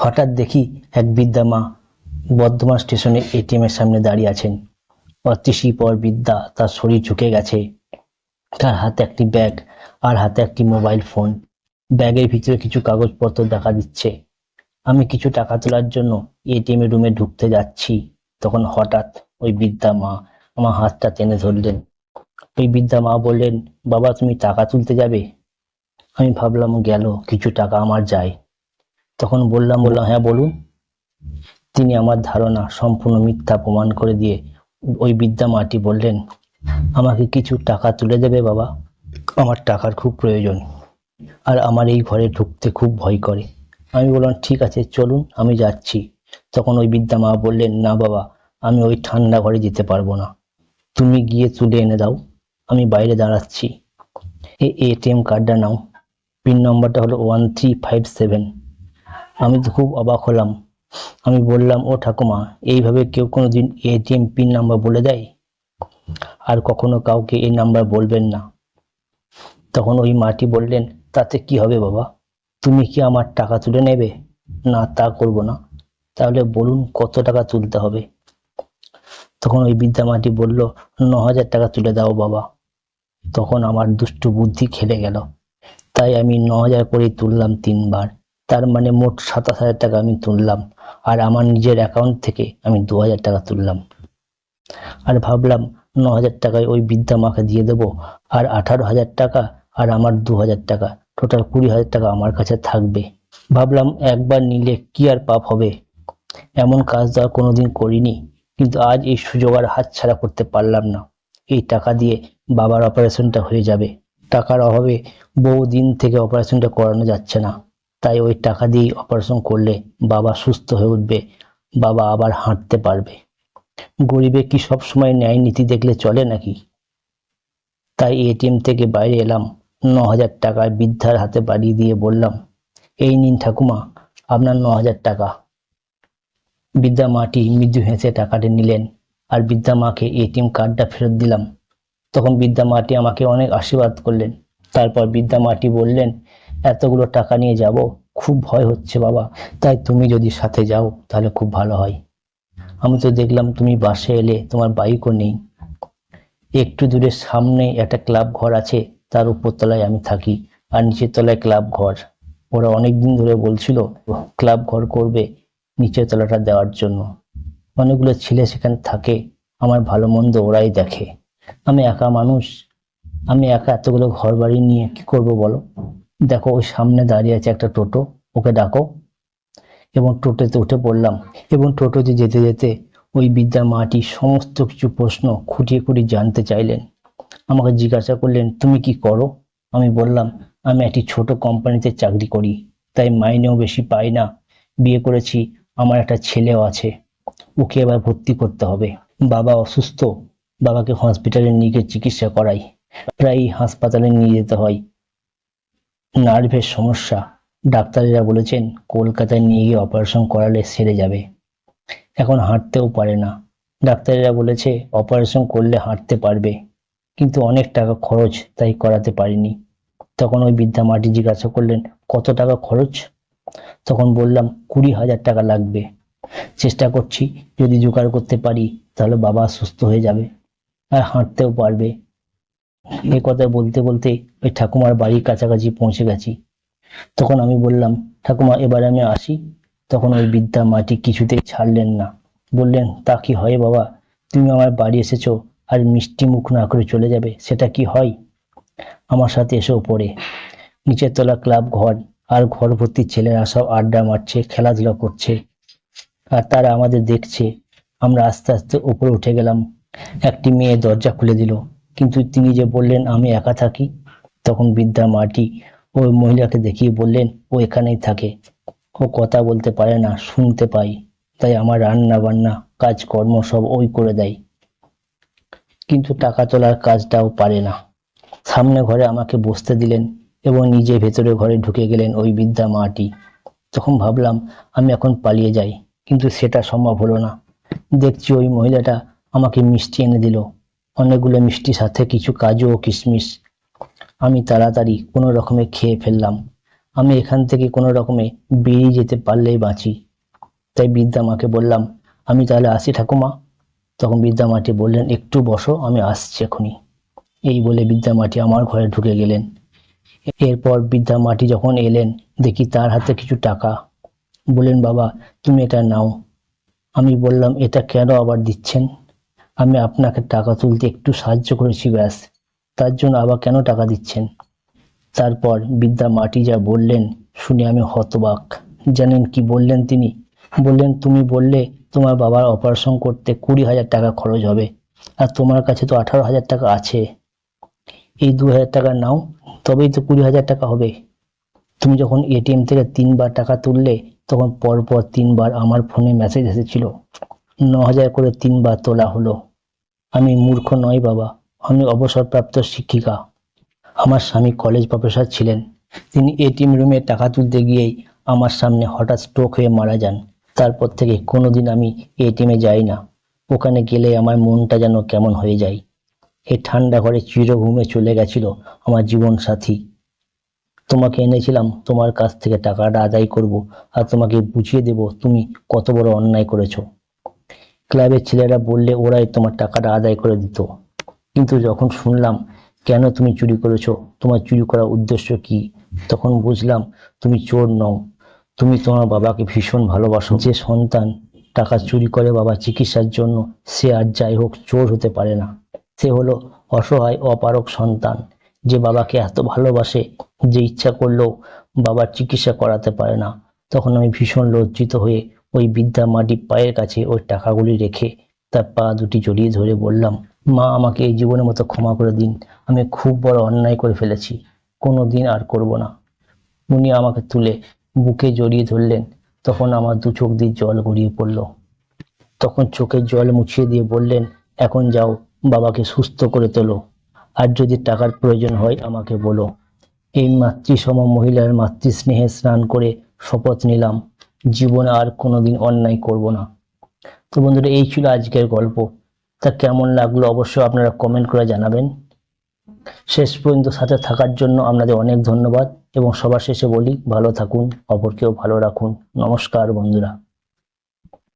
হঠাৎ দেখি এক বৃদ্ধা মা বর্ধমান স্টেশনে এটিএম এর সামনে দাঁড়িয়ে আছেন। অতৃষি পর বৃদ্ধা, তার শরীর ঝুঁকে গেছে, তার হাতে একটি ব্যাগ আর হাতে একটি মোবাইল ফোন। ব্যাগের ভিতরে কিছু কাগজপত্র দেখা দিচ্ছে। আমি কিছু টাকা তোলার জন্য এটিএম এর রুমে ঢুকতে যাচ্ছি, তখন হঠাৎ ওই বৃদ্ধা মা আমার হাতটা টেনে ধরলেন। ওই বৃদ্ধা মা বললেন, বাবা তুমি টাকা তুলতে যাবে? আমি ভাবলাম গেল কিছু টাকা আমার যায়। তখন বললাম হ্যাঁ বলুন। তিনি আমার ধারণা সম্পূর্ণ মিথ্যা প্রমাণ করে দিয়ে ওই বৃদ্ধা মাটি বললেন, আমাকে কিছু টাকা তুলে দেবে বাবা, আমার টাকার খুব প্রয়োজন, আর আমার এই ঘরে ঢুকতে খুব ভয় করে। আমি বললাম ঠিক আছে চলুন, আমি যাচ্ছি। তখন ওই বৃদ্ধা মা বললেন, না বাবা, আমি ওই ঠান্ডা ঘরে যেতে পারবো না, তুমি গিয়ে তুলে এনে দাও, আমি বাইরে দাঁড়াচ্ছি। এই এটিএম কার্ডটা নাও, পিন নম্বরটা হলো 1357। আমি তো খুব অবাক হলাম। আমি বললাম, ও ঠাকুমা, এইভাবে কেউ কোনোদিন এটিএম পিন নাম্বার বলে দেয়? আর কখনো কাউকে এই নাম্বার বলবেন না। তখন ওই মাটি বললেন, তাতে কি হবে বাবা, তুমি কি আমার টাকা তুলে নেবে? না, তা করব না। তাহলে বলুন কত টাকা তুলতে হবে? তখন ওই বৃদ্ধা মাটি বলল, 9,000 টাকা তুলে দাও বাবা। তখন আমার দুষ্টু বুদ্ধি খেলে গেল, তাই আমি 9,000 করে তুললাম 3 বার। তার মানে মোট 27,000 টাকা আমি তুললাম, আর আমার নিজের অ্যাকাউন্ট থেকে আমি 2,000 টাকা তুললাম। আর ভাবলাম 9,000 টাকায় ওই বৃদ্ধা মাকে দিয়ে দেবো, আর 18,000 টাকা আর আমার 2,000 টাকা, টোটাল 20,000 টাকা আমার কাছে থাকবে। ভাবলাম একবার নিলে কি আর পাপ হবে, এমন কাজ তো আর কোনোদিন করিনি, কিন্তু আজ এই সুযোগ আর হাতছাড়া করতে পারলাম না। এই টাকা দিয়ে বাবার অপারেশনটা হয়ে যাবে। টাকার অভাবে বহুদিন থেকে অপারেশনটা করানো যাচ্ছে না, তাই ওই টাকা দিয়েই অপারেশন করলে বাবা সুস্থ হয়ে উঠবে, বাবা আবার হাঁটতে পারবে। গরিবে কি সব সময় ন্যায় নীতি দেখলে চলে নাকি? তাই এটিএম থেকে বাইরে এলাম, 9,000 টাকা বৃদ্ধার হাতে বাড়িয়ে দিয়ে বললাম, এই নিন ঠাকুমা, আপনার 9,000 টাকা। বৃদ্ধা মাটি মৃদু হেসে টাকাটা নিলেন, আর বৃদ্ধা মাকে এটিএম কার্ডটা ফেরত দিলাম। তখন বৃদ্ধা মাটি আমাকে অনেক আশীর্বাদ করলেন। তারপর বৃদ্ধা মাটি বললেন, এতগুলো টাকা নিয়ে যাব, খুব ভয় হচ্ছে বাবা, তাই তুমি যদি সাথে যাও তাহলে খুব ভালো হয়। আমি তো দেখলাম তুমি বাসে এলে, তোমার বাইকও নেই। একটু দূরে সামনে একটা ক্লাব ঘর আছে, তার উপর তলায় আমি থাকি, আর নিচের তলায় ক্লাব ঘর। ওরা অনেকদিন ধরে বলছিল ক্লাব ঘর করবে নিচের তলাটা দেওয়ার জন্য। অনেকগুলো ছেলে সেখানে থাকে, আমার ভালো মন্দ ওরাই দেখে। আমি একা মানুষ, আমি একা এতগুলো ঘর বাড়ি নিয়ে কি করব বলো? দেখো ওই সামনে দাঁড়িয়ে আছে একটা টোটো, ওকে ডাকো। এবং টোটোতে উঠে পড়লাম, এবং টোটোতে যেতে যেতে ওই বৃদ্ধা মাটি সমস্ত কিছু প্রশ্ন খুঁটিয়ে খুঁটিয়ে জানতে চাইলেন। আমাকে জিজ্ঞাসা করলেন, তুমি কি করো? আমি বললাম, আমি একটি ছোট কোম্পানিতে চাকরি করি, তাই মাইনেও বেশি পাই না। বিয়ে করেছি, আমার একটা ছেলেও আছে, ওকে এবার ভর্তি করতে হবে। বাবা অসুস্থ, বাবাকে হসপিটালে নিয়ে গিয়ে চিকিৎসা করাই, প্রায় হাসপাতালে নিয়ে যেতে হয়। নার্ভের সমস্যা, ডাক্তারেরা বলেছেন কলকাতায় নিয়ে গিয়ে অপারেশন করালে সেরে যাবে। এখন হাঁটতেও পারে না, ডাক্তারেরা বলেছে অপারেশন করলে হাঁটতে পারবে, কিন্তু অনেক টাকা খরচ, তাই করাতে পারিনি। তখন ওই বৃদ্ধা মাটি জিজ্ঞাসা করলেন, কত টাকা খরচ? তখন বললাম, 20,000 টাকা লাগবে। চেষ্টা করছি, যদি জোগাড় করতে পারি তাহলে বাবা সুস্থ হয়ে যাবে, আর হাঁটতেও পারবে। এই কথা বলতে বলতে ওই ঠাকুমার বাড়ির কাছাকাছি পৌঁছে গেছি। তখন আমি বললাম, ঠাকুমা এবার আমি আসি। তখন ওই বৃদ্ধা মাটি কিছুতেই ছাড়লেন না, বললেন, তা কি হয় বাবা, তুমি আমার বাড়ি এসেছো আর মিষ্টি মুখ না করে চলে যাবে, সেটা কি হয়? আমার সাথে এসে ওপরে। নিচের তলা ক্লাব ঘর, আর ঘর ভর্তি ছেলেরা সব আড্ডা মারছে, খেলাধুলা করছে, আর তারা আমাদের দেখছে। আমরা আস্তে আস্তে উপরে উঠে গেলাম। একটি মেয়ে দরজা খুলে দিল, কিন্তু তিনি যে বললেন আমি একা থাকি। তখন বৃদ্ধা মাটি ওই মহিলাকে দেখিয়ে বললেন, ও এখানেই থাকে, ও কথা বলতে পারে না, শুনতে পাই, তাই আমার রান্না বান্না কাজকর্ম সব ওই করে দেয়, কিন্তু টাকা তোলার কাজটাও পারে না। সামনে ঘরে আমাকে বসতে দিলেন, এবং নিজে ভেতরে ঘরে ঢুকে গেলেন ওই বৃদ্ধা মাটি। তখন ভাবলাম আমি এখন পালিয়ে যাই, কিন্তু সেটা সম্ভব হলো না। দেখছি ওই মহিলাটা আমাকে মিষ্টি এনে দিল, অনেকগুলো মিষ্টির সাথে কিছু কাজু ও কিশমিশ। আমি তাড়াতাড়ি কোনো রকমে খেয়ে ফেললাম, আমি এখান থেকে কোনো রকমে বেরিয়ে যেতে পারলেই বাঁচি। তাই বৃদ্ধা মাকে বললাম, আমি তাহলে আসি ঠাকুমা। তখন বৃদ্ধা মাটি বললেন, একটু বসো, আমি আসছি এখনই। এই বলে বৃদ্ধা মাটি আমার ঘরে ঢুকে গেলেন। এরপর বৃদ্ধা মাটি যখন এলেন, দেখি তার হাতে কিছু টাকা। বললেন, বাবা তুমি এটা নাও। আমি বললাম, এটা কেন আবার দিচ্ছেন? আমি আপনাকে টাকা তুলতে একটু সাহায্য করেছি ব্যাস, তার জন্য আবার কেন টাকা দিচ্ছেন? তারপর বৃদ্ধা মাটি যা বললেন শুনে আমি হতবাক। জানেন কি বললেন তিনি? বললেন, তুমি বললে তোমার বাবার অপারেশন করতে 20,000 টাকা খরচ হবে, আর তোমার কাছে তো 18,000 টাকা আছে। এই 2,000 টাকা নাও, তবেই তো 20,000 টাকা হবে। তুমি যখন এটিএম থেকে 3 বার টাকা তুললে, তখন পরপর 3 বার আমার ফোনে মেসেজ এসেছিল। 9,000 করে 3 বার তোলা হলো। আমি মূর্খ নই বাবা, আমি অবসরপ্রাপ্ত শিক্ষিকা। আমার স্বামী কলেজ প্রফেসর ছিলেন। তিনি এটিএম রুমে টাকা তুলতে গিয়েই আমার সামনে হঠাৎ স্ট্রোক হয়ে মারা যান। তারপর থেকে কোনোদিন আমি এটিএমে যাই না। ওখানে গেলে আমার মনটা যেন কেমন হয়ে যায়। এই ঠান্ডা ঘরে চিরঘুমে চলে গেছিল আমার জীবন সাথী। তোমাকে এনেছিলাম তোমার কাছ থেকে টাকাটা আদায় করব, আর তোমাকে বুঝিয়ে দেব তুমি কত বড় অন্যায় করেছো। ক্লাবের ছেলেরা বললে ওরাই তোমার টাকাটা আদায় করে দিত, কিন্তু যখন শুনলাম কেন তুমি চুরি করেছো, তোমার চুরি করার উদ্দেশ্য কি, তখন বুঝলাম তুমি চোর নও। তুমি তোমার বাবাকে ভীষণ ভালোবাসো। যে সন্তান টাকা চুরি করে বাবার চিকিৎসার জন্য, সে আর যাই হোক চোর হতে পারে না। সে হলো অসহায় অপারক সন্তান, যে বাবাকে এত ভালোবাসে যে ইচ্ছা করলেও বাবার চিকিৎসা করাতে পারে না। তখন আমি ভীষণ লজ্জিত হয়ে ওই বৃদ্ধা মাটির পায়ের কাছে ওই টাকাগুলি রেখে তার পা দুটি জড়িয়ে ধরে বললাম, মা আমাকে এই জীবনের মতো ক্ষমা করে দিন, আমি খুব বড় অন্যায় করে ফেলেছি, কোনো দিন আর করব না। উনি আমাকে তুলে বুকে জড়িয়ে ধরলেন। তখন আমার দু চোখ দিয়ে জল গড়িয়ে পড়ল। তখন চোখের জল মুছিয়ে দিয়ে বললেন, এখন যাও, বাবাকে সুস্থ করে তোলো, আর যদি টাকার প্রয়োজন হয় আমাকে বলো। এই মাতৃসম মহিলার মাতৃস্নেহে স্নান করে শপথ নিলাম, জীবনে আর কোনোদিন অন্যায় করব না। তো বন্ধুরা, এই ছিল আজকের গল্প। তা কেমন লাগলো অবশ্যই আপনারা কমেন্ট করে জানাবেন। শেষ পর্যন্ত সাথে থাকার জন্য আপনাদের অনেক ধন্যবাদ, এবং সবার শেষে বলি, ভালো থাকুন, অপরকেও ভালো রাখুন। নমস্কার বন্ধুরা।